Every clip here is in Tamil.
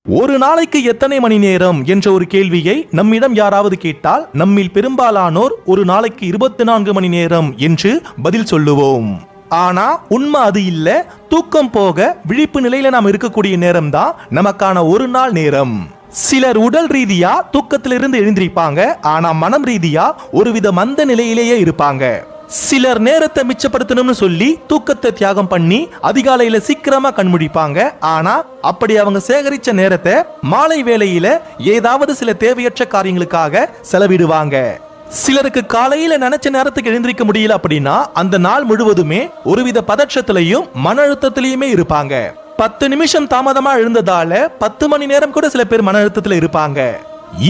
ஒரு நாளைக்கு எத்தனை மணி நேரம் என்ற ஒரு கேள்வியை நம்மிடம் யாராவது கேட்டால் நம்மில் பெரும்பாலானோர் ஒரு நாளைக்கு 24 மணி நேரம் என்று பதில் சொல்லுவோம். ஆனா உண்மை அது இல்ல. தூக்கம் போக விழிப்பு நிலையில நாம் இருக்கக்கூடிய நேரம் தான் நமக்கான ஒரு நாள் நேரம். சிலர் உடல் ரீதியா தூக்கத்திலிருந்து எழுந்திருப்பாங்க, ஆனா மனம் ரீதியா ஒருவித மந்த நிலையிலேயே இருப்பாங்க. சிலர் நேரத்தை மிச்சப்படுத்தணும்னு சொல்லி தூக்கத்தை தியாகம் பண்ணி அதிகாலையில சீக்கிரமா கண்முழிப்பாங்க. ஆனா அப்படி அவங்க சேகரிச்ச நேரத்தை மாலை வேளையில ஏதாவது சில தேவையற்ற காரியங்களுக்காக செலவிடுவாங்க. சிலருக்கு காலையில நினைச்ச நேரத்துக்கு எழுந்திருக்க முடியல அப்படின்னா அந்த நாள் முழுவதுமே ஒருவித பதற்றத்திலையும் மன அழுத்தத்திலையுமே இருப்பாங்க. 10 நிமிஷம் தாமதமா எழுந்ததால 10 மணி நேரம் கூட சில பேர் மன அழுத்தத்துல இருப்பாங்க.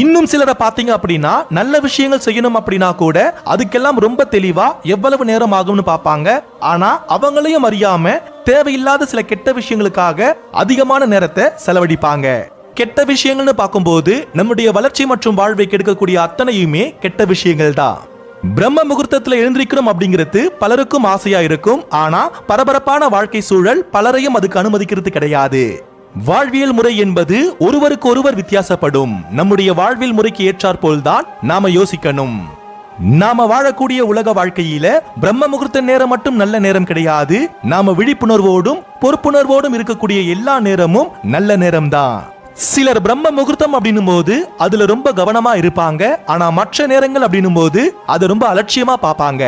இன்னும் சிலரை பாத்தீங்க அப்படின்னா நல்ல விஷயங்கள் செய்யணும் அப்படின்னா கூட அதுக்கெல்லாம் ரொம்ப தெளிவா எவ்வளவு நேரம் ஆகும்னு பாப்பாங்க. ஆனா அவங்களையும் அறியாம தேவையில்லாத சில கெட்ட விஷயங்களுக்காக அதிகமான நேரத்தை செலவழிப்பாங்க. கெட்ட விஷயங்கள்னு பார்க்கும்போது நம்முடைய வளர்ச்சி மற்றும் வாழ்வை கெடுக்கக்கூடிய அத்தனையுமே கெட்ட விஷயங்கள் தான். பிரம்ம முகூர்த்தத்துல எழுந்திருக்கணும் அப்படிங்கிறது பலருக்கும் ஆசையா இருக்கும். ஆனா பரபரப்பான வாழ்க்கை சூழல் பலரையும் அதுக்கு அனுமதிக்கிறது கிடையாது. வாழ்வியல் முறை என்பது ஒருவருக்கு ஒருவர் வித்தியாசப்படும். நம்முடைய வாழ்வியல் முறைக்கு ஏற்றாற்போல்தான் நாம யோசிக்கணும். நாம வாழக்கூடிய உலக வாழ்க்கையில பிரம்ம முகூர்த்த நேரம் மட்டும் நல்ல நேரம் கிடையாது. நாம விழிப்புணர்வோடும் பொறுப்புணர்வோடும் இருக்கக்கூடிய எல்லா நேரமும் நல்ல நேரம் தான். சிலர் பிரம்ம முகூர்த்தம் அப்படின்னும் போது அதுல ரொம்ப கவனமா இருப்பாங்க. ஆனா மற்ற நேரங்கள் அப்படின்னும் போது அதை ரொம்ப அலட்சியமா பார்ப்பாங்க.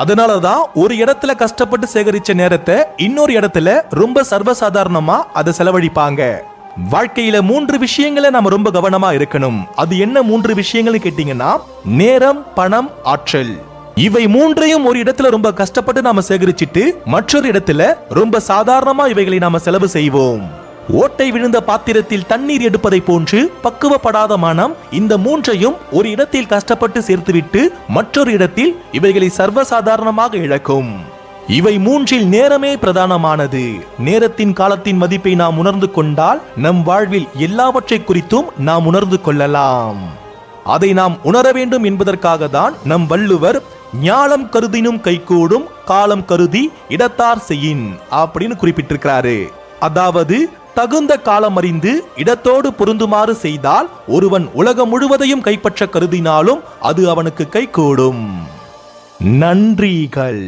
அதனாலதான் ஒரு இடத்துல கஷ்டப்பட்டு சேகரிச்ச நேரத்தை இன்னொரு இடத்துல ரொம்ப சர்வசாதாரணமா அதை செலவழிப்பாங்க. வாழ்க்கையில 3 விஷயங்களை நாம ரொம்ப கவனமா இருக்கணும். அது என்ன 3 விஷயங்கள் கேட்டீங்கன்னா, நேரம், பணம், ஆற்றல். இவை 3ஐயும் ஒரு இடத்துல ரொம்ப கஷ்டப்பட்டு நாம சேகரிச்சிட்டு மற்றொரு இடத்துல ரொம்ப சாதாரணமா இவைகளை நாம செலவு செய்வோம். ஓட்டை விழுந்த பாத்திரத்தில் தண்ணீர் எடுப்பதை போன்று பக்குவப்படாத மனம் இந்த 3ஐயும் ஒரு இடத்தில் கஷ்டப்பட்டு சேர்த்துவிட்டு மற்றொரு இடத்தில் இவைகளை சர்வசாதாரணமாக இழக்கும். இவை 3இல் நேரமே பிரதானமானது. நேரத்தின் காலத்தின் மதிப்பை நாம் உணர்ந்து கொண்டால் நம் வாழ்வில் எல்லாவற்றை குறித்தும் நாம் உணர்ந்து கொள்ளலாம். அதை நாம் உணர வேண்டும் என்பதற்காக தான் நம் வள்ளுவர் ஞாலம் கருதினும் கைகூடும், காலம் கருதி இடத்தார் செய்யின் அப்படின்னு குறிப்பிட்டிருக்கிறாரு. அதாவது தகுந்த காலம் அறிந்து இடத்தோடு பொருந்துமாறு செய்தால் ஒருவன் உலகம் முழுவதையும் கைப்பற்ற கருதினாலும் அது அவனுக்கு கைகூடும். நன்றிகள்.